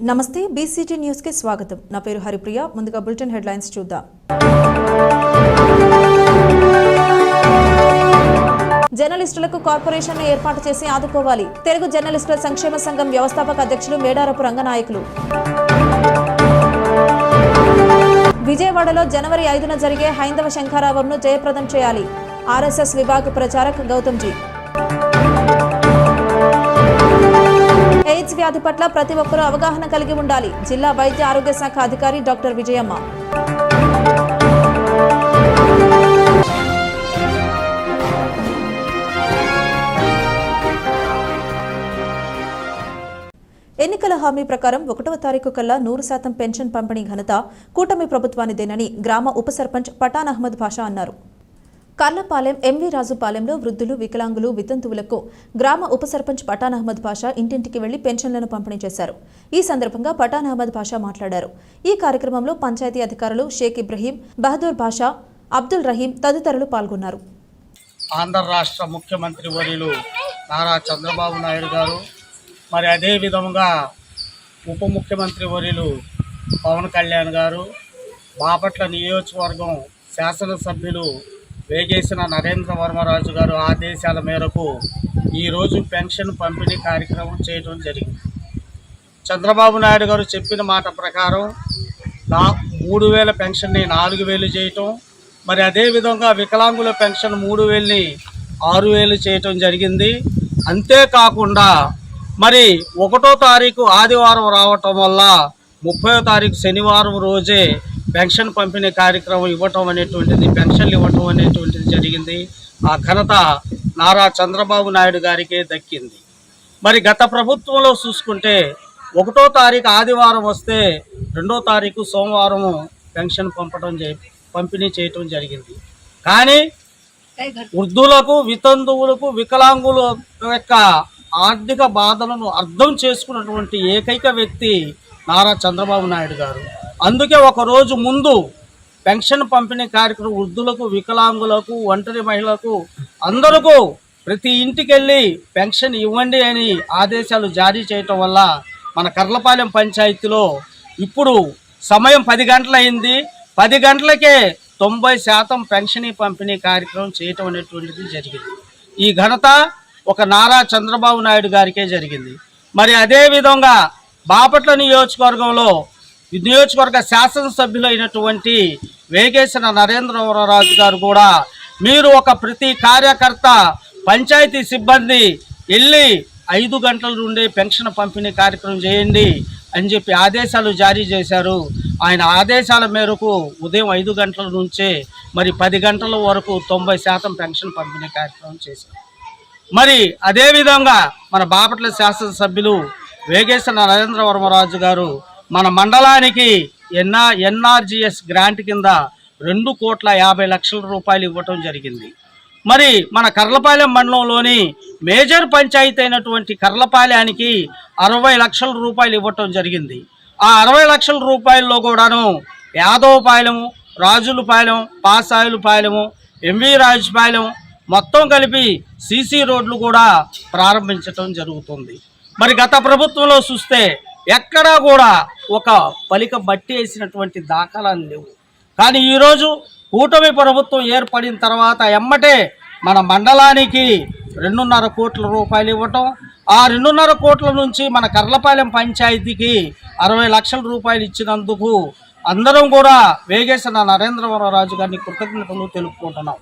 నమస్తే BCT news కి స్వాగతం. నా పేరు హరిప్రియ. ముందుగా బులెటిన్ హెడ్లైన్స్ చూద్దాం. జర్నలిస్టులకు కార్పొరేషన్ను ఏర్పాటు చేసి ఆదుకోవాలి. తెలుగు జర్నలిస్టుల సంక్షేమ సంఘం వ్యవస్థాపక అధ్యక్షులు మేడారపు రంగనాయకులు. విజయవాడలో జనవరి 5న జరిగే హైందవ శంఖారావంను జయప్రదం చేయాలి. ఆర్ఎస్ఎస్ విభాగ ప్రచారక్ గౌతమ్జీ. ఎయిడ్స్ వ్యాధి పట్ల ప్రతి ఒక్కరూ అవగాహన కలిగి ఉండాలి. జిల్లా వైద్య ఆరోగ్య శాఖ అధికారి డాక్టర్ విజయమ్మ. ఎన్నికల హామీ ప్రకారం 1వ తారీఖు కల్లా 100% పెన్షన్ పంపిణీ ఘనత కూటమి ప్రభుత్వానిదేనని గ్రామ ఉప సర్పంచ్ పఠాన్ అహ్మద్ భాషా అన్నారు. కర్లపాలెం ఎంవి రాజుపాలెంలో వృద్ధులు, వికలాంగులు, వితంతువులకు గ్రామ ఉప సర్పంచ్ పఠాన్ అహ్మద్ భాషా ఇంటింటికి వెళ్లి పెన్షన్లను పంపిణీ చేశారు. ఈ సందర్భంగా పఠాన్ అహ్మద్ భాషా మాట్లాడారు. ఈ కార్యక్రమంలో పంచాయతీ అధికారులు షేక్ ఇబ్రహీం, బహదూర్ భాషా, అబ్దుల్ రహీం తదితరులు పాల్గొన్నారు. ఆంధ్ర రాష్ట్ర ముఖ్యమంత్రి వర్యులు నారా చంద్రబాబు నాయుడు గారు, మరి అదే విధంగా ఉప ముఖ్యమంత్రి వర్యులు పవన్ కళ్యాణ్ గారు, బాపట్ల నియోజకవర్గం శాసనసభ్యులు వేగేసిన నరేంద్ర వర్మరాజు గారు ఆదేశాల మేరకు ఈరోజు పెన్షన్ పంపిణీ కార్యక్రమం చేయడం జరిగింది. చంద్రబాబు నాయుడు గారు చెప్పిన మాట ప్రకారం 3000 పెన్షన్ని 4000 చేయటం, మరి అదేవిధంగా వికలాంగుల పెన్షన్ 3000ని 6000 చేయటం జరిగింది. అంతేకాకుండా మరి 1వ తారీఖు ఆదివారం రావటం వల్ల 30వ తారీఖు శనివారం రోజే పెన్షన్ పంపిణీ కార్యక్రమం పెన్షన్లు ఇవ్వటం అనేటువంటిది జరిగింది. ఆ ఘనత నారా చంద్రబాబు నాయుడు గారికే దక్కింది. మరి గత ప్రభుత్వంలో చూసుకుంటే 1వ తారీఖు ఆదివారం వస్తే 2వ తారీఖు సోమవారం పెన్షన్ పంపిణీ చేయటం జరిగింది. కానీ వృద్ధులకు, వితంతువులకు, వికలాంగుల యొక్క ఆర్థిక బాధలను అర్థం చేసుకున్నటువంటి ఏకైక వ్యక్తి నారా చంద్రబాబు నాయుడు గారు. అందుకే ఒకరోజు ముందు పెన్షన్ పంపిణీ కార్యక్రమం వృద్ధులకు, వికలాంగులకు, ఒంటరి మహిళలకు అందరికీ ప్రతి ఇంటికి వెళ్ళి పెన్షన్ ఇవ్వండి అని ఆదేశాలు జారీ చేయటం వల్ల మన కర్లపాలెం పంచాయతీలో ఇప్పుడు సమయం 10 గంటలైంది. 10 గంటలకే 90% పెన్షన్ పంపిణీ కార్యక్రమం చేయటం అనేటువంటిది జరిగింది. ఈ ఘనత ఒక నారా చంద్రబాబు నాయుడు గారికే జరిగింది. మరి అదేవిధంగా బాపట్ల నియోజకవర్గ శాసనసభ్యులైనటువంటి వేగేసిన నరేంద్ర వర్మరాజు గారు కూడా మీరు ప్రతి కార్యకర్త, పంచాయతీ సిబ్బంది వెళ్ళి 5 గంటల నుండి పెన్షన్ పంపిణీ కార్యక్రమం చేయండి అని చెప్పి ఆదేశాలు జారీ చేశారు. ఆయన ఆదేశాల మేరకు ఉదయం 5 గంటల నుంచే మరి 10 గంటల వరకు 90% పెన్షన్ పంపిణీ కార్యక్రమం చేశారు. మరి అదేవిధంగా మన బాపట్ల శాసనసభ్యులు వేగేసిన నరేంద్ర వర్మరాజు గారు మన మండలానికి ఎన్ఆర్జీఎస్ గ్రాంట్ కింద 2,50,00,000 రూపాయలు ఇవ్వటం జరిగింది. మరి మన కర్లపాలెం మండలంలోని మేజర్ పంచాయతీ అయినటువంటి కర్లపాలెనికి 60 లక్షల రూపాయలు ఇవ్వటం జరిగింది. ఆ 60 లక్షల రూపాయల్లో కూడాను యాదవపాలెము, రాజులపాలెం, పాసాయులపాలెము, ఎంవి రాజుపాలెం మొత్తం కలిపి సీసీ రోడ్లు కూడా ప్రారంభించటం జరుగుతుంది. మరి గత ప్రభుత్వంలో చూస్తే ఎక్కడా కూడా ఒక పలిక బట్టి వేసినటువంటి దాఖలాలు లేవు. కానీ ఈరోజు కూటమి ప్రభుత్వం ఏర్పడిన తర్వాత ఎమ్మటే మన మండలానికి 2.5 కోట్ల రూపాయలు ఇవ్వటం, ఆ 2.5 కోట్ల నుంచి మన కర్లపాలెం పంచాయతీకి 60 లక్షల రూపాయలు ఇచ్చినందుకు అందరం కూడా వేగేసిన నరేంద్ర వర్మరాజు గారిని కృతజ్ఞతలు తెలుపుకుంటున్నాం.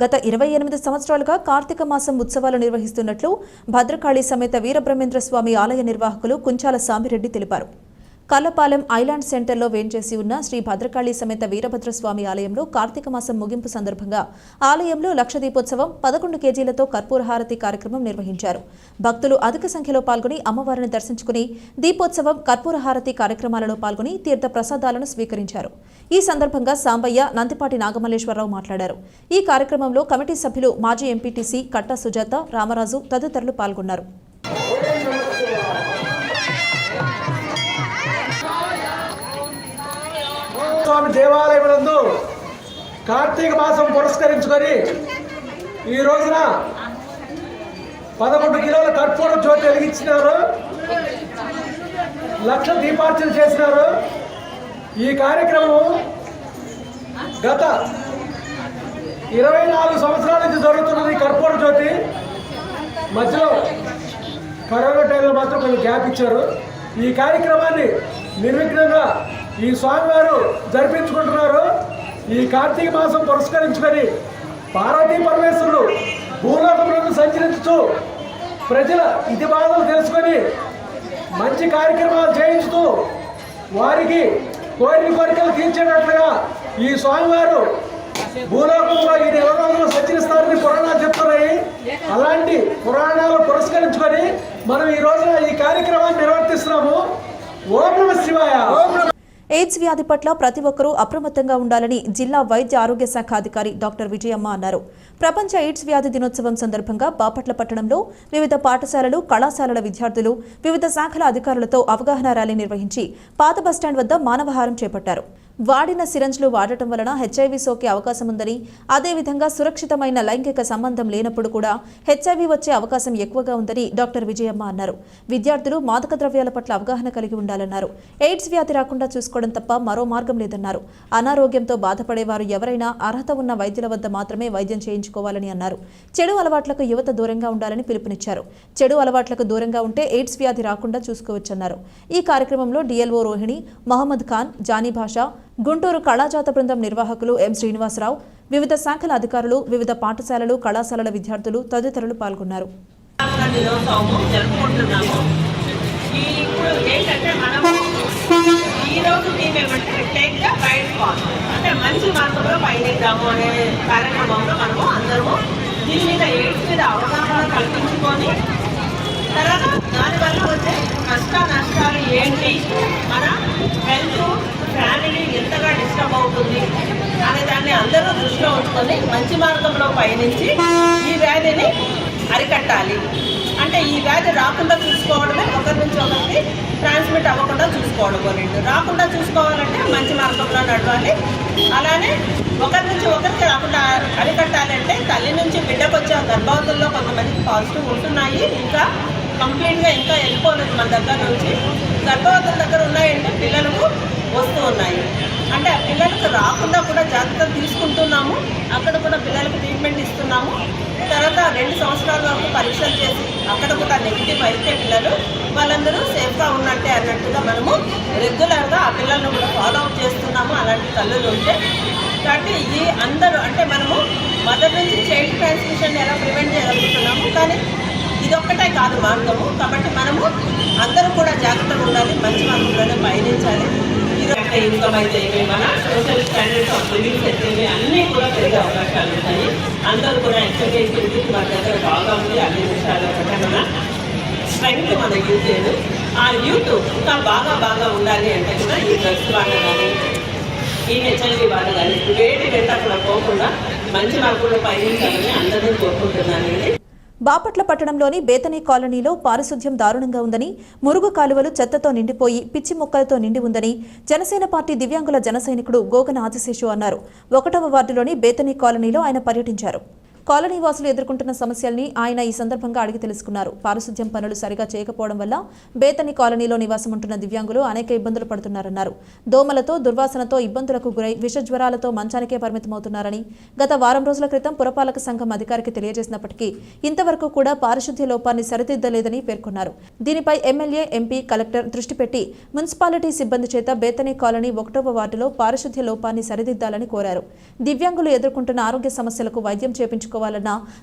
గత 28 సంవత్సరాలుగా కార్తీక మాసం ఉత్సవాలు నిర్వహిస్తున్నట్లు భద్రకాళి సమేత వీరబ్రహ్మేంద్ర స్వామి ఆలయ నిర్వాహకులు కుంచాల సామిరెడ్డి తెలిపారు. కల్లపాలెం ఐలాండ్ సెంటర్లో వేంచేసి ఉన్న శ్రీ భద్రకాళి సమేత వీరభద్రస్వామి ఆలయంలో కార్తీక మాసం ముగింపు సందర్భంగా ఆలయంలో లక్ష దీపోత్సవం, 11 కేజీలతో కర్పూర హారతి కార్యక్రమం నిర్వహించారు. భక్తులు అధిక సంఖ్యలో పాల్గొని అమ్మవారిని దర్శించుకుని దీపోత్సవం, కర్పూర హారతి కార్యక్రమాలలో పాల్గొని తీర్థ ప్రసాదాలను స్వీకరించారు. ఈ సందర్భంగా సాంబయ్య, నందిపాటి నాగమల్లేశ్వరరావు మాట్లాడారు. ఈ కార్యక్రమంలో కమిటీ సభ్యులు మాజీ ఎంపీటీసీ కట్టా సుజాత, రామరాజు తదితరులు పాల్గొన్నారు. స్వామి దేవాలయమునందు కార్తీక మాసం పురస్కరించుకొని ఈ రోజున 11 కిలోల కర్పూర జ్యోతి వెలిగించినారు. లక్ష దీపార్చన చేసినారు. ఈ కార్యక్రమం గత 24 సంవత్సరాల నుంచి జరుగుతున్నది. కర్పూర జ్యోతి మధ్యలో కరోనా టైంలో మాత్రం కొంచెం గ్యాప్ ఇచ్చారు. ఈ కార్యక్రమాన్ని నిర్విఘ్నంగా ఈ స్వామివారు జరిపించుకుంటున్నారు. ఈ కార్తీక మాసం పురస్కరించుకొని పార్వతీ పరమేశ్వరుడు భూలోకంలో సంచరించుతూ ప్రజల ఇతి బాధలు తెలుసుకొని మంచి కార్యక్రమాలు చేయించుతూ వారికి కోరిన కోరికలు తీర్చేటట్లుగా ఈ స్వామివారు భూలోకంలో ఈ 20 రోజులు సంచరిస్తారని పురాణాలు చెప్తున్నాయి. అలాంటి పురాణాలు పురస్కరించుకొని మనం ఈ రోజున ఈ కార్యక్రమాన్ని నిర్వర్తిస్తున్నాము. ఓం నమః శివాయ. ఎయిడ్స్ వ్యాధి పట్ల ప్రతి ఒక్కరూ అప్రమత్తంగా ఉండాలని జిల్లా వైద్య ఆరోగ్య శాఖ అధికారి డాక్టర్ విజయమ్మ అన్నారు. ప్రపంచ ఎయిడ్స్ వ్యాధి దినోత్సవం సందర్భంగా బాపట్ల పట్టణంలో వివిధ పాఠశాలలు, కళాశాలల విద్యార్థులు, వివిధ శాఖల అధికారులతో అవగాహన ర్యాలీ నిర్వహించి పాత బస్టాండ్ వద్ద మానవహారం చేపట్టారు. వాడిన సిరంజ్లు వాడటం వలన హెచ్ఐవి సోకే అవకాశం ఉందని, అదేవిధంగా సురక్షితమైన లైంగిక సంబంధం లేనప్పుడు కూడా హెచ్ఐవి వచ్చే అవకాశం ఎక్కువగా ఉందని డాక్టర్ విజయమ్మ అన్నారు. విద్యార్థులు మాదక ద్రవ్యాల పట్ల అవగాహన కలిగి ఉండాలన్నారు. ఎయిడ్స్ వ్యాధి రాకుండా చూసుకోవడం తప్ప మరో మార్గం లేదన్నారు. అనారోగ్యంతో బాధపడేవారు ఎవరైనా అర్హత ఉన్న వైద్యుల వద్ద మాత్రమే వైద్యం చేయించుకోవాలని అన్నారు. చెడు అలవాట్లకు యువత దూరంగా ఉండాలని పిలుపునిచ్చారు. చెడు అలవాట్లకు దూరంగా ఉంటే ఎయిడ్స్ వ్యాధి రాకుండా చూసుకోవచ్చన్నారు. ఈ కార్యక్రమంలో డిఎల్ఓ రోహిణి, మహమ్మద్ ఖాన్, జానీ భాషా, గుంటూరు కళాజాత బృందం నిర్వాహకులు ఎం శ్రీనివాసరావు, వివిధ శాఖల అధికారులు, వివిధ పాఠశాలలు, కళాశాలల విద్యార్థులు తదితరులు పాల్గొన్నారు. మంచి మార్గంలో పయనిద్దాము అనే కార్యక్రమంలో మనము అందరము దీని మీద ఎయిడ్స్ మీద అవగాహన కల్పించుకొని తర్వాత దానివల్ల వచ్చే కష్ట నష్టాలు ఏంటి, మన హెల్త్ ఫ్యామిలీ ఎంతగా డిస్టర్బ్ అవుతుంది అనే దాన్ని అందరూ దృష్టిలో ఉంచుకొని మంచి మార్గంలో పయనించి ఈ వ్యాధిని అరికట్టాలి. అంటే ఈ వ్యాధి రాకుండా చూసుకోవడమే, ఒకరి నుంచి ఒకరికి ట్రాన్స్మిట్ అవ్వకుండా చూసుకోవడం. రెండు రాకుండా చూసుకోవాలంటే మంచి మార్గంలో నడవాలి. అలానే ఒకరి నుంచి ఒకరికి రాకుండా అరికట్టాలంటే తల్లి నుంచి బిడ్డకు వచ్చే గర్భవతుల్లో కొంతమందికి పాజిటివ్ ఉంటున్నాయి, ఇంకా కంప్లీట్గా ఇంకా వెళ్ళిపోలేదు మన దగ్గర నుంచి. గర్భవతుల దగ్గర ఉన్నాయంటే పిల్లలకు వస్తూ ఉన్నాయి. అంటే ఆ పిల్లలకు రాకుండా కూడా జాగ్రత్త తీసుకుంటున్నాము. అక్కడ కూడా పిల్లలకు ట్రీట్మెంట్ ఇస్తున్నాము. తర్వాత 2 సంవత్సరాల వరకు పరీక్షలు చేసి అక్కడ కూడా నెగిటివ్ అయితే పిల్లలు వాళ్ళందరూ సేఫ్గా ఉన్నట్టే అన్నట్టుగా మనము రెగ్యులర్గా ఆ పిల్లలను కూడా ఫాలో అప్ చేస్తున్నాము. అలాంటి తల్లులు ఉంటే కాబట్టి ఇది అందరూ అంటే మనము మదర్ నుంచి చైల్డ్ ట్రాన్స్మిషన్ ఎలా ప్రివెంట్ చేయగలుగుతున్నాము. కానీ ఇదొక్కటే కాదు మార్గము. కాబట్టి మనము అందరూ కూడా జాగ్రత్తగా ఉండాలి, మంచి మార్గంలోనే పయనించాలి. ఇన్కమ్ అయితే మన సోషల్ స్టాండర్డ్స్ ఆఫ్ లివింగ్ అయితే అన్నీ కూడా పెరిగే అవకాశాలు ఉంటాయి. అందరూ కూడా ఎక్సర్సైజ్ చేసి మన దగ్గర బాగా ఉంది. అన్ని విషయాల మన స్ట్రెంగ్త్ మన యూత్ ఆ యూత్ ఇంకా బాగా ఉండాలి అంటే కూడా ఈ డ్రగ్స్ వాళ్ళు కానీ ఈ హెచ్ఐవి వాళ్ళు కానీ వేటి వెంట కూడా పోకుండా మంచి మార్గంలో పయనించాలని అందరినీ కోరుకుంటున్నానండి. బాపట్ల పట్టణంలోని బేతనీ కాలనీలో పారిశుధ్యం దారుణంగా ఉందని, మురుగు కాలువలు చెత్తతో నిండిపోయి పిచ్చి మొక్కలతో నిండి ఉందని జనసేన పార్టీ దివ్యాంగుల జన సైనికుడు గోగన ఆదిశేషు అన్నారు. 1వ వార్డులోని బేతనీ కాలనీలో ఆయన పర్యటించారు. కాలనీ వాసులు ఎదుర్కొంటున్న సమస్యల్ని ఆయన ఈ సందర్భంగా అడిగి తెలుసుకున్నారు. పారిశుధ్యం పనులు సరిగా చేయకపోవడం వల్ల బేతనీ కాలనీలో నివాసం ఉంటున్న దివ్యాంగులు అనేక ఇబ్బందులు పడుతున్నారన్నారు. దోమలతో, దుర్వాసనతో ఇబ్బందులకు గురై విష జ్వరాలతో మంచానికే పరిమితమవుతున్నారని గత వారం రోజుల క్రితం పురపాలక సంఘం అధికారికి తెలియజేసినప్పటికీ ఇంతవరకు కూడా పారిశుధ్య లోపాన్ని సరిదిద్దలేదని పేర్కొన్నారు. దీనిపై ఎమ్మెల్యే, ఎంపీ, కలెక్టర్ దృష్టి పెట్టి మున్సిపాలిటీ సిబ్బంది చేత బేతనీ కాలనీ 1వ వార్డులో పారిశుధ్య లోపాన్ని సరిదిద్దాలని కోరారు. దివ్యాంగులు ఎదుర్కొంటున్న ఆరోగ్య సమస్యలకు వైద్యం చేపించుకోవాలన్నా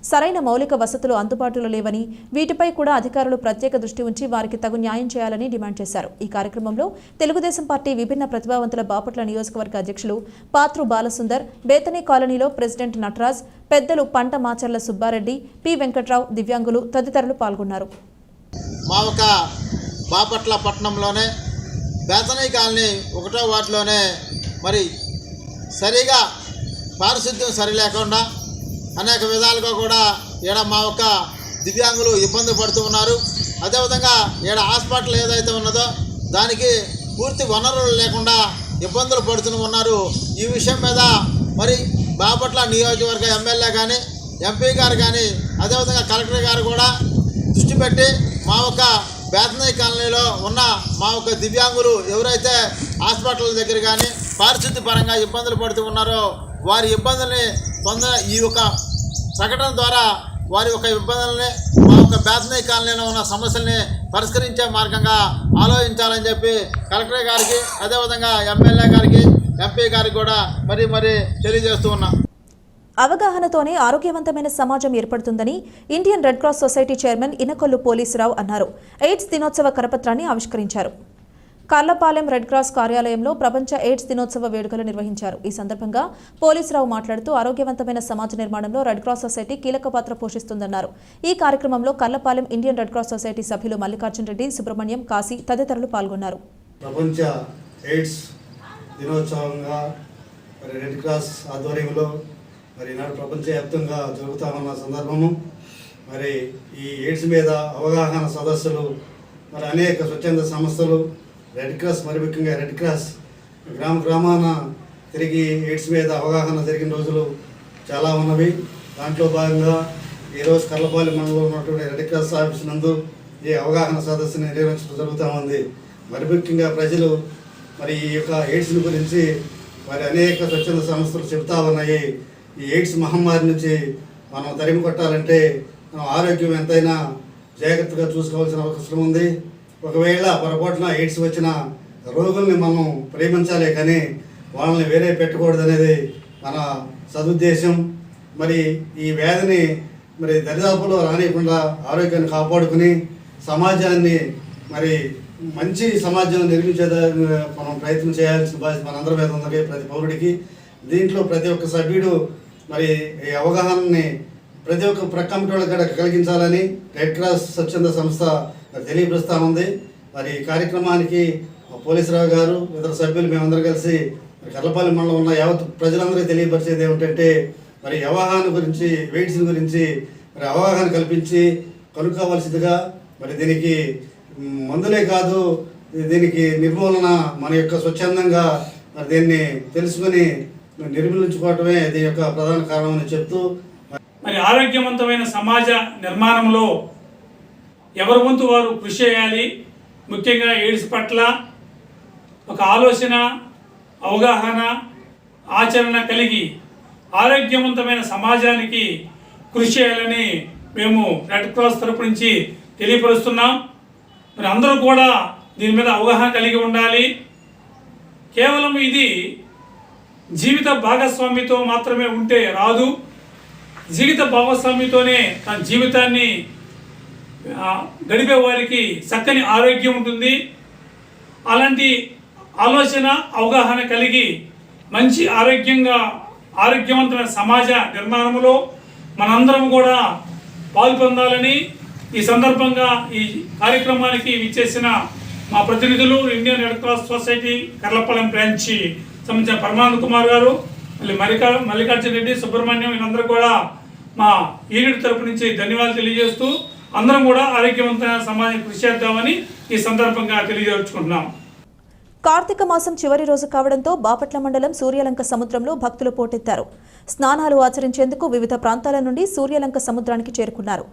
సరైన మౌలిక వసతులు అందుబాటులో లేవని, వీటిపై కూడా అధికారులు ప్రత్యేక దృష్టి ఉంచి వారికి తగు న్యాయం చేయాలని డిమాండ్ చేశారు. ఈ కార్యక్రమంలో తెలుగుదేశం పార్టీ విభిన్న ప్రతిభావంతుల బాపట్ల నియోజకవర్గ అధ్యక్షులు పాత్రు బాలసుందర్, బేతనీ కాలనీలో ప్రెసిడెంట్ నటరాజ్, పెద్దలు పంట మాచర్ల సుబ్బారెడ్డి, పి వెంకట్రావు, దివ్యాంగులు తదితరులు పాల్గొన్నారు. మా ఒక బాపట్ల పట్టణంలోనే బేతనీ కాలనీ 1వ వార్డులోనే మరి సరిగా పారిశుద్ధ్యం సరి లేకుండా అనేక విధాలుగా కూడా ఈడ మా యొక్క దివ్యాంగులు ఇబ్బంది పడుతూ ఉన్నారు. అదేవిధంగా ఈడ హాస్పిటల్ ఏదైతే ఉన్నదో దానికి పూర్తి వనరులు లేకుండా ఇబ్బందులు పడుతూ ఉన్నారు. ఈ విషయం మీద మరి బాపట్ల నియోజకవర్గ ఎమ్మెల్యే కానీ, ఎంపీ గారు కానీ, అదేవిధంగా కలెక్టర్ గారు కూడా దృష్టి పెట్టి మా యొక్క బేతనయ్య కాలనీలో ఉన్న మా యొక్క దివ్యాంగులు ఎవరైతే హాస్పిటల్ దగ్గర కానీ పారిశుద్ధ్య పరంగా ఇబ్బందులు పడుతూ ఉన్నారో వారి ఇబ్బందుల్ని ఈ యొక్క ప్రకటన ద్వారా వారి యొక్క ఇబ్బందులని మా యొక్క బేతనయ్య కాలనీలో ఉన్న సమస్యల్ని పరిష్కరించే మార్గంగా ఆలోచించాలని చెప్పి కలెక్టర్ గారికి అదేవిధంగా ఎమ్మెల్యే గారికి ఎంపీ గారికి కూడా మరీ తెలియజేస్తూ ఉన్నాం. అవగాహనతోనే ఆరోగ్యవంతమైన సమాజం ఏర్పడుతుందని Indian red cross society chairman Inakollu Polisurao అన్నారు. ఎయిడ్స్ దినోత్సవ కరపత్రాన్ని ఆవిష్కరించారు. కర్లపాలెం రెడ్ క్రాస్ కార్యాలయంలో ప్రపంచ ఎయిడ్స్ దినోత్సవ వేడుకలు నిర్వహించారు. ఈ సందర్భంగా పోలీసురావు మాట్లాడుతూ ఆరోగ్యవంతమైన సమాజ నిర్మాణంలో రెడ్ క్రాస్ సొసైటీ కీలక పాత్ర పోషిస్తుందన్నారు. ఈ కార్యక్రమంలో Karlapalem Indian red cross society సభ్యులు మల్లికార్జున రెడ్డి, సుబ్రహ్మణ్యం, కాశీ తదితరులు పాల్గొన్నారు. ప్రపంచ ఎయిడ్స్ దినోత్సవంగా రెడ్ క్రాస్ ఆధ్వర్యంలో ఈనాడు ప్రపంచవ్యాప్తంగా జరుగుతామన్న సందర్భము ఈ ఎయిడ్స్ మీద అవగాహన సదస్సులు అనేక స్వచ్ఛంద సంస్థలు రెడ్ క్రాస్ ముఖ్యంగా రెడ్ క్రాస్ గ్రామాన తిరిగి ఎయిడ్స్ మీద అవగాహన జరిగిన రోజులు చాలా ఉన్నవి. దాంట్లో భాగంగా ఈరోజు కర్లపాలెం మండలంలో ఉన్నటువంటి రెడ్ క్రాస్ ఆఫీస్ నందు ఈ అవగాహన సదస్సుని నిర్వహించడం జరుగుతూ ఉంది. ముఖ్యంగా ప్రజలు ఈ యొక్క ఎయిడ్స్ గురించి అనేక స్వచ్ఛంద సంస్థలు చెబుతా ఉన్నాయి. ఈ ఎయిడ్స్ మహమ్మారి నుంచి మనం తరిమి కొట్టాలంటే మనం ఆరోగ్యం ఎంతైనా జాగ్రత్తగా చూసుకోవాల్సిన అవసరం ఉంది. ఒకవేళ పొరపాటున ఎయిడ్స్ వచ్చిన రోగుల్ని మనం ప్రేమించాలి కానీ వాళ్ళని వేరే పెట్టకూడదు అనేది మన సదుద్దేశం. ఈ వ్యాధిని దరిదాపులో రానియకుండా ఆరోగ్యాన్ని కాపాడుకుని సమాజాన్ని మంచి సమాజం నిర్మించేదాన్ని మనం ప్రయత్నం చేయాల్సిన బాధ్యత మనందరి మీద ఉంది, ప్రతి పౌరుడికి. దీంట్లో ప్రతి ఒక్క సభ్యుడు ఈ అవగాహనని ప్రతి ఒక్క ప్రక్కమిటి వాళ్ళకి కలిగించాలని రెడ్ క్రాస్ స్వచ్ఛంద సంస్థ తెలియపరుస్తూ ఉంది. ఈ కార్యక్రమానికి పోలీసురావు గారు ఇతర సభ్యులు మేమందరం కలిసి కర్లపాలెం మండలం ఉన్న యావత్ ప్రజలందరికీ తెలియపరిచేది ఏమిటంటే అవగాహన గురించి ఎయిడ్స్ గురించి అవగాహన కల్పించి కనుక్కోవాల్సిందిగా దీనికి మందులే కాదు, దీనికి నిర్మూలన మన యొక్క స్వచ్ఛందంగా దీన్ని తెలుసుకొని నిర్మూలించుకోవటమే దీని యొక్క ప్రధాన కారణం అని చెప్తూ ఆరోగ్యవంతమైన సమాజ నిర్మాణంలో ఎవరి వంతు వారు కృషి చేయాలి. ముఖ్యంగా ఎయిడ్స్ పట్ల ఒక ఆలోచన, అవగాహన, ఆచరణ కలిగి ఆరోగ్యవంతమైన సమాజానికి కృషి చేయాలని మేము రెడ్ క్రాస్ తరపు నుంచి తెలియపరుస్తున్నాం. అందరూ కూడా దీని మీద అవగాహన కలిగి ఉండాలి. కేవలం ఇది జీవిత భాగస్వామితో మాత్రమే ఉంటే రాదు. జీవిత భాగస్వామితోనే తన జీవితాన్ని గడిపే వారికి చక్కని ఆరోగ్యం ఉంటుంది. అలాంటి ఆలోచన, అవగాహన కలిగి మంచి ఆరోగ్యవంతమైన సమాజ నిర్మాణంలో మనందరం కూడా పాల్పొందాలని ఈ సందర్భంగా ఈ కార్యక్రమానికి విచ్చేసిన మా ప్రతినిధులు Indian red cross society Karlapalem branch సంబంధించిన పరమానంద కుమార్ గారు, మల్లికార్జున రెడ్డి, సుబ్రహ్మణ్యం వీళ్ళందరూ కూడా మా యూనిట్ తరపు నుంచి ధన్యవాదాలు తెలియజేస్తూ అందరం కూడా ఆరోగ్యవంతమైన సమాజం కృషి చేద్దామని ఈ సందర్భంగా తెలియజేసుకుంటున్నాం. కార్తీక మాసం చివరి రోజు కావడంతో బాపట్ల మండలం సూర్యలంక సముద్రంలో భక్తులు పోటెత్తారు. స్నానాలు ఆచరించేందుకు వివిధ ప్రాంతాల నుండి సూర్యలంక సముద్రానికి చేరుకున్నారు.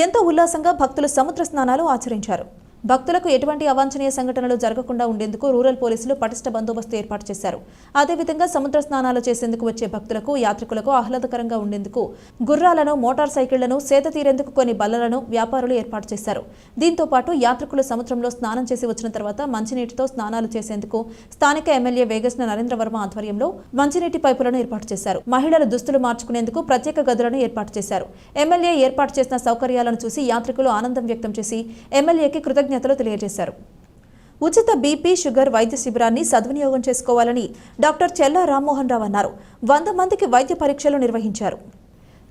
ఎంతో ఉల్లాసంగా భక్తులు సముద్ర స్నానాలు ఆచరించారు. భక్తులకు ఎటువంటి అవాంఛనీయ సంఘటనలు జరగకుండా ఉండేందుకు రూరల్ పోలీసులు పటిష్ట బందోబస్తు ఏర్పాటు చేశారు. అదేవిధంగా సముద్ర స్నానాలు చేసేందుకు వచ్చే భక్తులకు, యాత్రికులకు ఆహ్లాదకరంగా ఉండేందుకు గుర్రాలను, మోటార్ సైకిళ్లను, సేద తీరేందుకు కొన్ని బల్లలను వ్యాపారులు ఏర్పాటు చేశారు. దీంతో పాటు యాత్రికులు సముద్రంలో స్నానం చేసి వచ్చిన తర్వాత మంచినీటితో స్నానాలు చేసేందుకు స్థానిక ఎమ్మెల్యే వేగస్న నరేంద్ర వర్మ ఆధ్వర్యంలో మంచినీటి పైపులను ఏర్పాటు చేశారు. మహిళలు దుస్తులు మార్చుకునేందుకు ప్రత్యేక గదులను ఏర్పాటు చేశారు. ఎమ్మెల్యే ఏర్పాటు చేసిన సౌకర్యాలను చూసి యాత్రికులు ఆనందం వ్యక్తం చేసి ఎమ్మెల్యేకి కృతజ్ఞతలు తెలియజేశారు. ఉచిత బీపీ, షుగర్ వైద్య శిబిరాన్ని సద్వినియోగం చేసుకోవాలని డాక్టర్ చెల్లా రామ్మోహన్ రావు అన్నారు. 100 మందికి వైద్య పరీక్షలు నిర్వహించారు.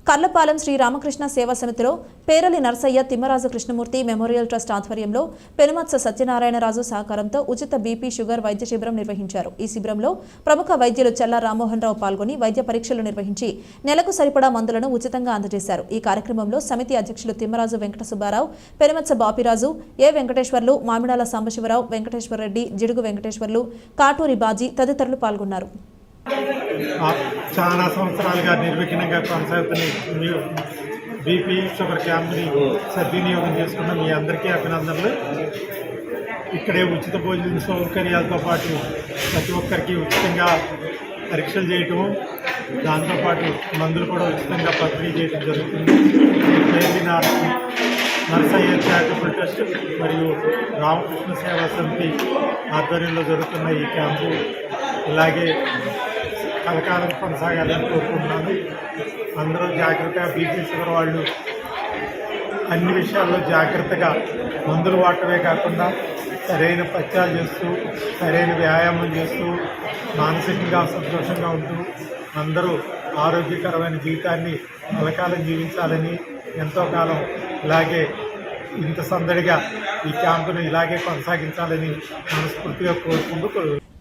కర్లపాలెం శ్రీ రామకృష్ణ సేవా సమితిలో పేరలి నర్సయ్య తిమ్మరాజు కృష్ణమూర్తి మెమోరియల్ ట్రస్ట్ ఆధ్వర్యంలో పెనుమత్స సత్యనారాయణరాజు సహకారంతో ఉచిత బీపీ, షుగర్ వైద్య శిబిరం నిర్వహించారు. ఈ శిబిరంలో ప్రముఖ వైద్యులు చెల్లా రామ్మోహన్ రావు పాల్గొని వైద్య పరీక్షలు నిర్వహించి నెలకు సరిపడా మందులను ఉచితంగా అందజేశారు. ఈ కార్యక్రమంలో సమితి అధ్యక్షులు తిమ్మరాజు వెంకట సుబ్బారావు, పెనుమత్స బాపిరాజు, ఏ వెంకటేశ్వర్లు, మామిడాల సాంబశివరావు, వెంకటేశ్వర రెడ్డి, జిడుగు వెంకటేశ్వర్లు, కాటూరి బాజీ తదితరులు పాల్గొన్నారు. చాలా సంవత్సరాలుగా నిర్విఘ్నంగా కొనసాగుతున్న బీపీ షుగర్ క్యాంప్ని సద్వినియోగం చేసుకున్న మీ అందరికీ అభినందనలు. ఇక్కడే ఉచిత భోజన సౌకర్యాలతో పాటు ప్రతి ఒక్కరికి ఉచితంగా పరీక్షలు చేయటము, దాంతోపాటు మందులు కూడా ఉచితంగా పంపిణీ చేయడం జరుగుతుంది. నర్సయ్య చారిటబుల్ ట్రస్ట్ మరియు రామకృష్ణ సేవా సమితి ఆధ్వర్యంలో జరుగుతున్న ఈ క్యాంపు ఇలాగే కలకాలం కొనసాగాలని కోరుకుంటున్నాను. అందరూ జాగ్రత్తగా బీపీ షుగర్ వాళ్ళు అన్ని విషయాల్లో జాగ్రత్తగా మందులు వాడటమే కాకుండా సరైన పత్యాలు చేస్తూ సరైన వ్యాయామం చేస్తూ మానసికంగా సంతోషంగా ఉంటూ అందరూ ఆరోగ్యకరమైన జీవితాన్ని కలకాలం జీవించాలని, ఎంతో కాలం ఇలాగే ఇంత సందడిగా ఈ క్యాంపును ఇలాగే కొనసాగించాలని మనస్ఫూర్తిగా కోరుకుంటూ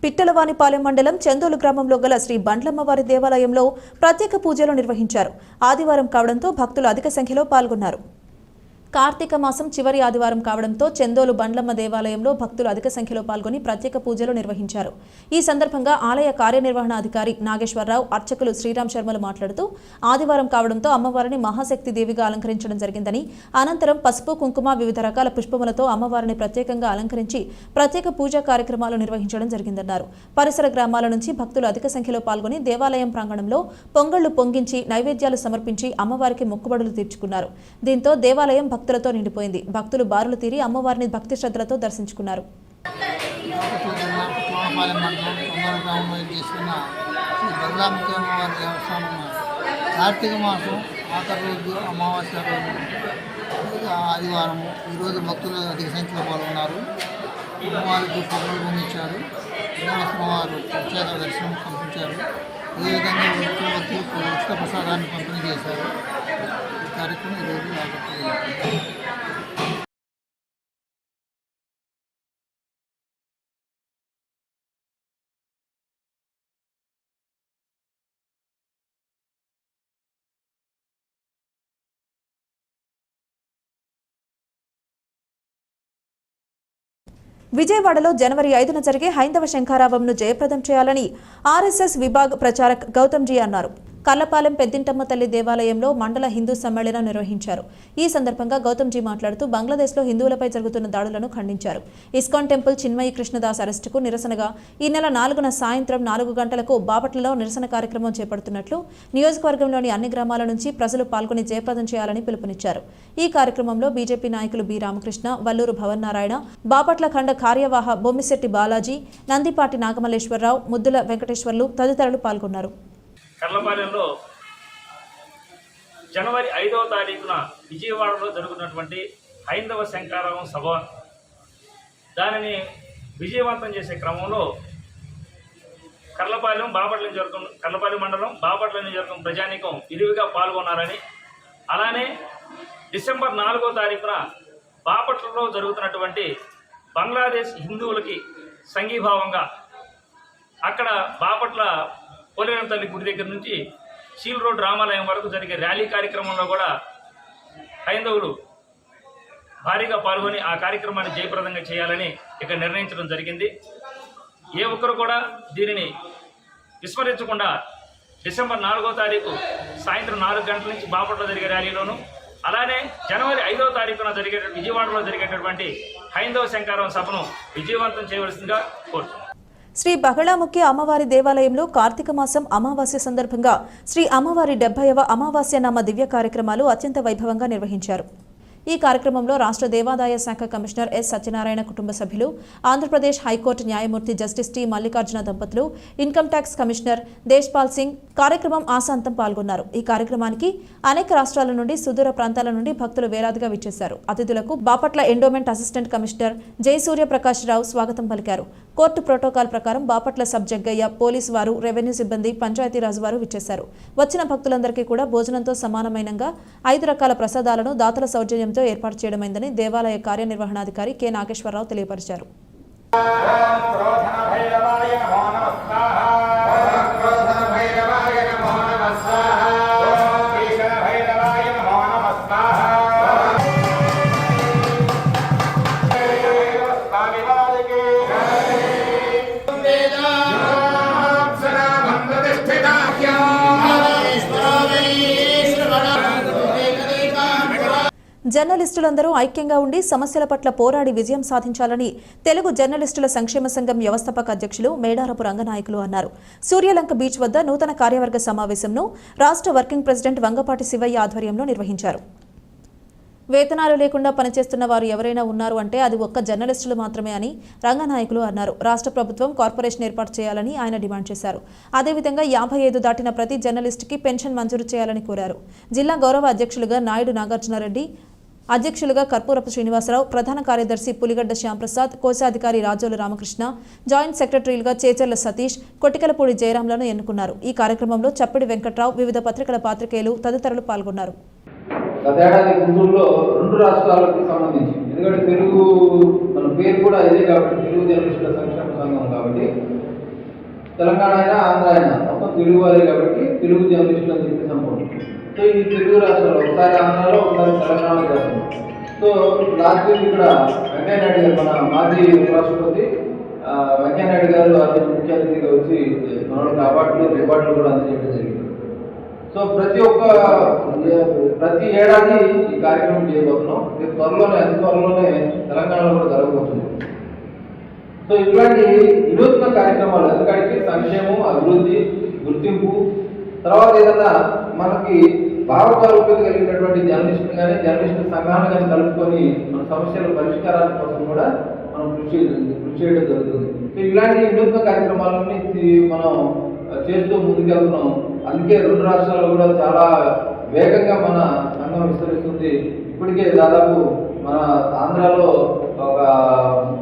పిట్టలవానిపాలెం మండలం చందోలు గ్రామంలో గల శ్రీ బండ్లమ్మవారి దేవాలయంలో ప్రత్యేక పూజలు నిర్వహించారు. ఆదివారం కావడంతో భక్తులు అధిక సంఖ్యలో పాల్గొన్నారు. కార్తీక మాసం చివరి ఆదివారం కావడంతో చందోలు బండ్లమ్మ దేవాలయంలో భక్తులు అధిక సంఖ్యలో పాల్గొని ప్రత్యేక పూజలు నిర్వహించారు. ఈ సందర్భంగా ఆలయ కార్యనిర్వహణాధికారి నాగేశ్వరరావు, అర్చకులు శ్రీరామ్ శర్మలు మాట్లాడుతూ ఆదివారం కావడంతో అమ్మవారిని మహాశక్తి దేవిగా అలంకరించడం జరిగిందని, అనంతరం పసుపు కుంకుమ వివిధ రకాల పుష్పములతో అమ్మవారిని ప్రత్యేకంగా అలంకరించి ప్రత్యేక పూజా కార్యక్రమాలు నిర్వహించడం జరిగిందన్నారు. పరిసర గ్రామాల నుంచి భక్తులు అధిక సంఖ్యలో పాల్గొని దేవాలయం ప్రాంగణంలో పొంగళ్లు పొంగించి నైవేద్యాలు సమర్పించి అమ్మవారికి మొక్కుబడులు తీర్చుకున్నారు. దీంతో దేవాలయం భక్తులతో నిండిపోయింది. భక్తులు బారులు తీరి అమ్మవారిని భక్తి శ్రద్ధలతో దర్శించుకున్నారు. కార్తీక మాసం ఆఖరి రోజు అమావాస్య రోజు ఆదివారము ఈరోజు భక్తులు అధిక సంఖ్యలో పాల్గొన్నారు. అమ్మవారికి పొగలు పొందించారు. వారు ప్రత్యేక దర్శనం కల్పించారు. అదేవిధంగా భక్తులకు ఉచిత ప్రసాదాన్ని పంపిణీ చేశారు. ఈ కార్యక్రమం ఈరోజు విజయవాడలో జనవరి 5న జరిగే హైందవ శంఖారావంను జయప్రదం చేయాలని ఆర్ఎస్ఎస్ విభాగ్ ప్రచారక్ గౌతమ్జీ అన్నారు. కల్లపాలెం పెద్దింటమ్మ తల్లి దేవాలయంలో మండల హిందూ సమ్మేళనం నిర్వహించారు. ఈ సందర్భంగా గౌతమ్జీ మాట్లాడుతూ బంగ్లాదేశ్లో హిందువులపై జరుగుతున్న దాడులను ఖండించారు. ఇస్కాన్ టెంపుల్ చిన్మయి కృష్ణదాస్ అరెస్టుకు నిరసనగా ఈ నెల 4న సాయంత్రం 4 గంటలకు బాపట్లలో నిరసన కార్యక్రమం చేపడుతున్నట్లు నియోజకవర్గంలోని అన్ని గ్రామాల నుంచి ప్రజలు పాల్గొని జయప్రదం చేయాలని పిలుపునిచ్చారు. ఈ కార్యక్రమంలో బీజేపీ నాయకులు బి రామకృష్ణ, వల్లూరు భవన్నారాయణ, బాపట్ల ఖండ కార్యవాహ బొమ్మిశెట్టి బాలాజీ, నందిపాటి నాగమల్లేశ్వరరావు, ముద్దుల వెంకటేశ్వర్లు తదితరులు పాల్గొన్నారు. కర్లపాలెంలో జనవరి 5వ తారీఖున విజయవాడలో జరుగుతున్నటువంటి హైందవ శంఖారావం సభ, దానిని విజయవంతం చేసే క్రమంలో కర్లపాలెం మండలం బాపట్ల నియోజకవర్గం ప్రజానీకం విరివిగా పాల్గొన్నారని, అలానే డిసెంబర్ 4వ తారీఖున బాపట్లలో జరుగుతున్నటువంటి బంగ్లాదేశ్ హిందువులకి సంఘీభావంగా అక్కడ బాపట్ల పోలేరమ్మ తల్లి గుడి దగ్గర నుంచి సీల్ రోడ్ రామాలయం వరకు జరిగే ర్యాలీ కార్యక్రమంలో కూడా హైందవులు భారీగా పాల్గొని ఆ కార్యక్రమాన్ని జయప్రదంగా చేయాలని ఇక్కడ నిర్ణయించడం జరిగింది. ఏ ఒక్కరు కూడా దీనిని విస్మరించకుండా డిసెంబర్ 4వ తారీఖు సాయంత్రం 4 గంటల నుంచి బాపట్ల జరిగే ర్యాలీలోను, అలానే జనవరి 5వ తారీఖున విజయవాడలో జరిగేటటువంటి హైందవ శంఖారావం సభను విజయవంతం చేయవలసిందిగా కోరుతున్నాను. శ్రీ బగళాముఖి అమ్మవారి దేవాలయంలో కార్తీక మాసం అమావాస్య సందర్భంగా శ్రీ అమ్మవారి 70వ అమావాస్య నామ దివ్య కార్యక్రమాలు అత్యంత వైభవంగా నిర్వహించారు. ఈ కార్యక్రమంలో రాష్ట్ర దేవాదాయ శాఖ కమిషనర్ ఎస్ సత్యనారాయణ కుటుంబ సభ్యులు, ఆంధ్రప్రదేశ్ హైకోర్టు న్యాయమూర్తి జస్టిస్ టి మల్లికార్జున దంపతులు, income tax commissioner Deshpal Singh కార్యక్రమం ఆశాంతం పాల్గొన్నారు. ఈ కార్యక్రమానికి అనేక రాష్ట్రాల నుండి, సుదూర ప్రాంతాల నుండి భక్తులు వేలాదిగా విచ్చేశారు. అతిథులకు Bapatla endowment assistant commissioner Jayasurya Prakash Rao స్వాగతం పలికారు. కోర్టు ప్రోటోకాల్ ప్రకారం బాపట్ల సబ్ జగ్గయ్య, పోలీసు వారు, రెవెన్యూ సిబ్బంది, పంచాయతీరాజు వారు విచ్చేశారు. వచ్చిన భక్తులందరికీ కూడా భోజనంతో సమానమైనంగా 5 రకాల ప్రసాదాలను దాతల సౌజన్యంతో ఏర్పాటు చేయడమైందని దేవాలయ కార్యనిర్వహణాధికారి కె నాగేశ్వరరావు తెలియపరిచారు. జర్నలిస్టులందరూ ఐక్యంగా ఉండి సమస్యల పట్ల పోరాడి విజయం సాధించాలని తెలుగు జర్నలిస్టుల సంక్షేమ సంఘం వ్యవస్థాపక అధ్యక్షులు మేడారపు రంగనాయకులు అన్నారు. సూర్యలంక బీచ్ వద్ద నూతన కార్యవర్గ సమావేశంను రాష్ట్ర వర్కింగ్ ప్రెసిడెంట్ వంగపాటి శివయ్య ఆధ్వర్యంలో నిర్వహించారు. వేతనాలు లేకుండా పనిచేస్తున్న వారు ఎవరైనా ఉన్నారు అంటే అది ఒక్క జర్నలిస్టులు మాత్రమే అని రంగనాయకులు అన్నారు. రాష్ట్ర ప్రభుత్వం కార్పొరేషన్ ఏర్పాటు చేయాలని ఆయన డిమాండ్ చేశారు. అదేవిధంగా 55 దాటిన ప్రతి జర్నలిస్టుకి పెన్షన్ మంజూరు చేయాలని కోరారు. జిల్లా గౌరవ అధ్యక్షులుగా నాయుడు నాగార్జునారెడ్డి, అధ్యక్షులుగా కర్పూరపు శ్రీనివాసరావు, ప్రధాన కార్యదర్శి పులిగడ్డ శ్యాంప్రసాద్, కోశాధికారి రాజోలు రామకృష్ణ, జాయింట్ సెక్రటరీలుగా చేచర్ల సతీష్, కొట్టికలపూడి జయరాంలను ఎన్నుకున్నారు. ఈ కార్యక్రమంలో చప్పిడి వెంకట్రావు, వివిధ పత్రికల పాత్రికేయులు తదితరులు పాల్గొన్నారు. గతేడాది గుంటూరులో 2 రాష్ట్రాలకు సంబంధించి, ఎందుకంటే తెలుగు మన పేరు కూడా ఇదే కాబట్టి తెలుగు జర్నలిస్టుల సంక్షేమ సంఘం కాబట్టి తెలంగాణ అయినా ఆంధ్ర అయినా మొత్తం తెలుగు వారే కాబట్టి తెలుగు జర్నలిస్టులు అని చెప్పి సంపూర్ణ. సో ఈ తెలుగు రాష్ట్రాల్లో ఒకసారి ఆంధ్రాలో ఒకసారి తెలంగాణలో చేస్తాం. సో లాస్ట్ వీక్ ఇక్కడ వెంకయ్యనాయుడు గారు, మన మాజీ ఉపరాష్ట్రపతి వెంకయ్యనాయుడు గారు ముఖ్య అతిథిగా వచ్చి మనకి అవార్డులు రివార్డులు కూడా అందజేయడం జరిగింది. సో ప్రతి ఏడాది ఈ కార్యక్రమం చేయబోతున్నాం. రేపు త్వరలోనే, అతి త్వరలోనే తెలంగాణలో కూడా జరగబోతుంది. సో ఇట్లాంటి వినూత్న కార్యక్రమాలు ఎందుకంటే సంక్షేమం, అభివృద్ధి, గుర్తింపు, తర్వాత ఏదన్నా మనకి భావస్వరూపత కలిగినటువంటి జర్నలిస్టులు కానీ జర్నలిస్టు సంఘాలను కానీ కలుపుకొని మన సమస్యల పరిష్కారాల కోసం కూడా మనం కృషి చేయడం జరుగుతుంది. సో ఇలాంటి వినూత్న కార్యక్రమాలన్నీ మనం చేస్తూ ముందుకెళ్తున్నాం. అందుకే 2 రాష్ట్రాల్లో కూడా చాలా వేగంగా మన సంఘం విస్తరిస్తుంది. ఇప్పటికే దాదాపు మన ఆంధ్రాలో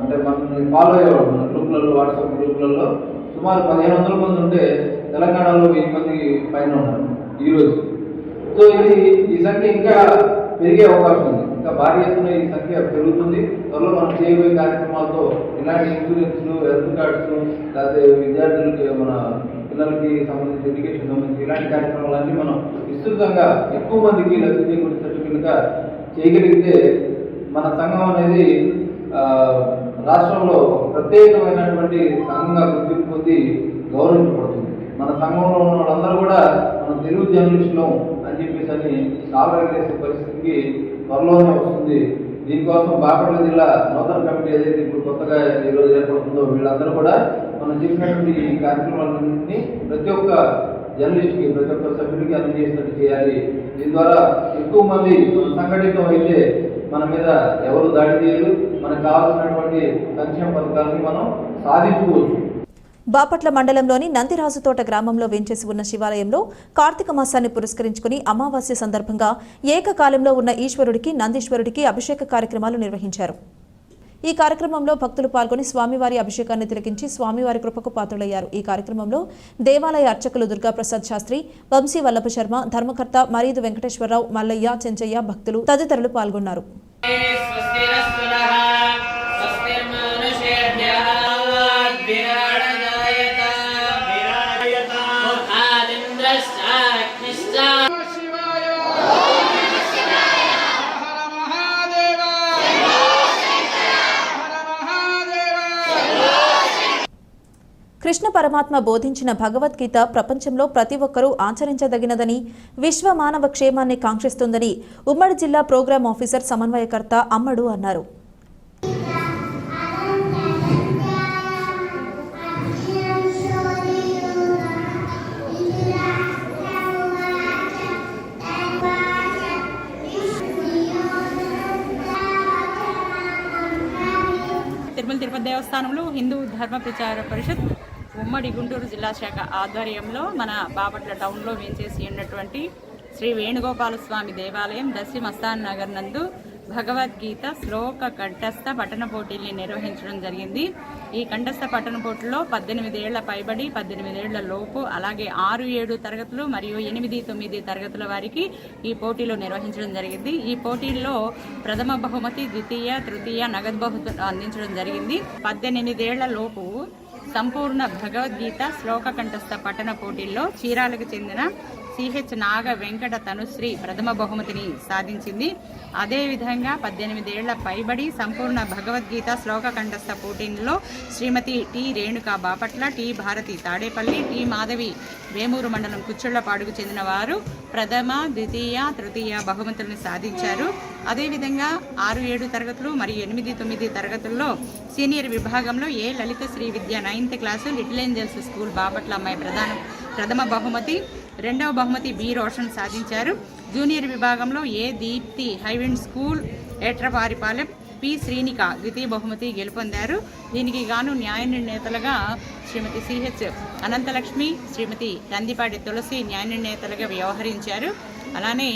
అంటే మనల్ని ఫాలో అయ్యేవాడు మన గ్రూపులలో, వాట్సాప్ గ్రూపులలో సుమారు 1500 మంది ఉంటే తెలంగాణలో 1000 మంది పైన ఉన్నారు ఈరోజు. సో ఈ సంఖ్య ఇంకా పెరిగే అవకాశం ఉంది. ఇంకా భారీ ఎత్తున ఈ సంఖ్య పెరుగుతుంది. త్వరలో మనం చేయబోయే కార్యక్రమాలతో ఇలాంటి ఇన్సూరెన్స్లు, హెల్త్ కార్డ్స్, లేకపోతే విద్యార్థులకి, మన పిల్లలకి సంబంధించి ఎడ్యుకేషన్ సంబంధించి ఇలాంటి కార్యక్రమాలన్నీ మనం విస్తృతంగా ఎక్కువ మందికి లబ్ధి చేకూర్చేట్టుగా చేయగలిగితే మన సంఘం అనేది రాష్ట్రంలో ప్రత్యేకమైనటువంటి సంఘంగా గుర్తింపు పొంది గౌరవించబడుతుంది. మన సంఘంలో ఉన్న వాళ్ళందరూ కూడా మనం తెలుగు జర్నలిస్టులు అని చెప్పేసి కాలరేసే పరిస్థితికి త్వరలోనే వస్తుంది. దీనికోసం బాపట్ల జిల్లా నూతన కమిటీ ఏదైతే ఇప్పుడు కొత్తగా ఈరోజు ఏర్పడుతుందో వీళ్ళందరూ కూడా మనం చెప్పినటువంటి ఈ కార్యక్రమాలన్నింటినీ ప్రతి ఒక్క జర్నలిస్ట్కి, ప్రతి ఒక్క సభ్యుడికి అందజేసినట్టు చేయాలి. దీని ద్వారా ఎక్కువ మంది సంఘటితం అయితే మన మీద ఎవరు దాడి చేయరు. మనకు కావాల్సినటువంటి సంక్షేమ పథకాలని మనం సాధించుకోవచ్చు. బాపట్ల మండలంలోని నందిరాజుతోట గ్రామంలో వేంచేసి ఉన్న శివాలయంలో కార్తీక మాసాన్ని పురస్కరించుకుని అమావాస్య సందర్భంగా ఏకకాలంలో ఉన్న ఈశ్వరుడికి, నందీశ్వరుడికి అభిషేక కార్యక్రమాలు నిర్వహించారు. ఈ కార్యక్రమంలో భక్తులు పాల్గొని స్వామివారి అభిషేకాన్ని తిలకించి స్వామివారి కృపకు పాత్రులయ్యారు. ఈ కార్యక్రమంలో దేవాలయ అర్చకులు దుర్గాప్రసాద్ శాస్త్రి, వంశీ వల్లభ శర్మ, ధర్మకర్త మరీదు వెంకటేశ్వరరావు, మల్లయ్య, చెంచయ్య, భక్తులు తదితరులు పాల్గొన్నారు. కృష్ణ పరమాత్మ బోధించిన భగవద్గీత ప్రపంచంలో ప్రతి ఒక్కరూ ఆచరించదగినదని, విశ్వ మానవ క్షేమాన్ని కాంక్షిస్తుందని ఉమ్మడి జిల్లా ప్రోగ్రాం ఆఫీసర్ సమన్వయకర్త అమ్మడు అన్నారు. తిరుపతి దేవస్థానంలో హిందూ ధర్మ ప్రచార పరిషత్ ఉమ్మడి గుంటూరు జిల్లా శాఖ ఆధ్వర్యంలో మన బాపట్ల టౌన్లో వేంచేసి ఉన్నటువంటి శ్రీ వేణుగోపాల స్వామి దేవాలయం దర్శి మస్తాన్ నగర్ నందు భగవద్గీత శ్లోక కంఠస్థ పఠన పోటీల్ని నిర్వహించడం జరిగింది. ఈ కంఠస్థ పఠన పోటీలో 18 ఏళ్ల పైబడి, 18 ఏళ్ల లోపు, అలాగే 6-7 తరగతులు మరియు 8-9 తరగతుల వారికి ఈ పోటీలు నిర్వహించడం జరిగింది. ఈ పోటీల్లో ప్రథమ బహుమతి, ద్వితీయ, తృతీయ నగదు బహుమతులు అందించడం జరిగింది. 18 ఏళ్ల లోపు సంపూర్ణ భగవద్గీత శ్లోక కంఠస్థ పఠన పోటీల్లో చీరాలకు చెందిన సిహెచ్ నాగ వెంకట తనుశ్రీ ప్రథమ బహుమతిని సాధించింది. అదేవిధంగా 18 ఏళ్ల పైబడి సంపూర్ణ భగవద్గీత శ్లోక కంఠస్థ పోటీల్లో Shrimati T Renuka Bapatla, T Bharati Tadepalli, T Madhavi Vemuru మండలం కుచ్చుళ్లపాడుకు చెందిన వారు ప్రథమ, ద్వితీయ, తృతీయ బహుమతులను సాధించారు. అదేవిధంగా 6, 7 తరగతులు మరియు 8, 9 తరగతుల్లో సీనియర్ విభాగంలో ఏ లలిత శ్రీ విద్య 9th class little angels school Bapatla అమ్మాయి ప్రథమ బహుమతి, రెండవ బహుమతి బి రోషన్ సాధించారు. జూనియర్ విభాగంలో ఏ దీప్తి హైవిండ్ స్కూల్ ఏట్రవారిపాలెం పి శ్రీనిక ద్వితీయ బహుమతి గెలుపొందారు. దీనికి గాను న్యాయ నిర్ణేతలుగా శ్రీమతి సిహెచ్ అనంతలక్ష్మి, శ్రీమతి నందిపాటి తులసి న్యాయ నిర్ణేతలుగా వ్యవహరించారు. అలానే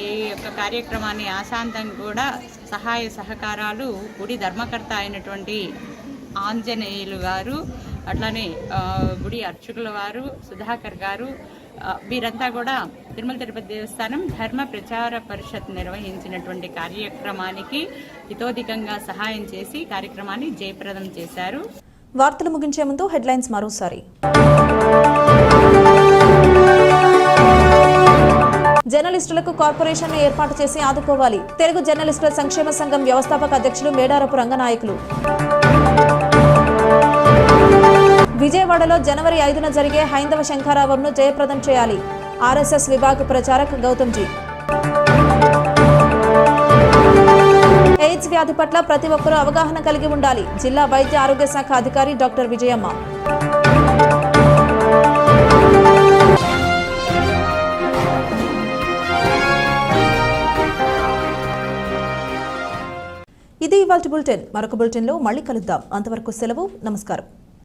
ఈ యొక్క కార్యక్రమాన్ని ఆశాంతం కూడా సహాయ సహకారాలు గుడి ధర్మకర్త అయినటువంటి ఆంజనేయులు గారు, అట్లానే గుడి అర్చకుల వారు సుధాకర్ గారు, వీరంతా కూడా తిరుమల తిరుపతి దేవస్థానం ధర్మ ప్రచార పరిషత్ నిర్వహించినటువంటి కార్యక్రమానికి హితోధికంగా సహాయం చేసి కార్యక్రమాన్ని జయప్రదం చేశారు. వార్తలు ముగించే ముందు హెడ్లైన్స్ మరోసారి. జర్నలిస్టులకు కార్పొరేషన్ను ఏర్పాటు చేసి ఆదుకోవాలి. తెలుగు జర్నలిస్టుల సంక్షేమ సంఘం వ్యవస్థాపక అధ్యక్షులు మేడారపు రంగనాయకులు. విజయవాడలో జనవరి 5న జరిగే హైందవ శంఖారావంను జయప్రదం చేయాలి. ఆర్ఎస్ఎస్ విభాగ ప్రచారక్ గౌతమ్జీ. ఎయిడ్స్ వ్యాధి పట్ల ప్రతి ఒక్కరూ అవగాహన కలిగి ఉండాలి. జిల్లా వైద్య ఆరోగ్య శాఖ అధికారి డాక్టర్ విజయమ్మ. ఇది ఇవాల్టి బులెటిన్. మరొక బులెటిన్లో మళ్ళీ కలుద్దాం. అంతవరకు సెలవు. నమస్కారం.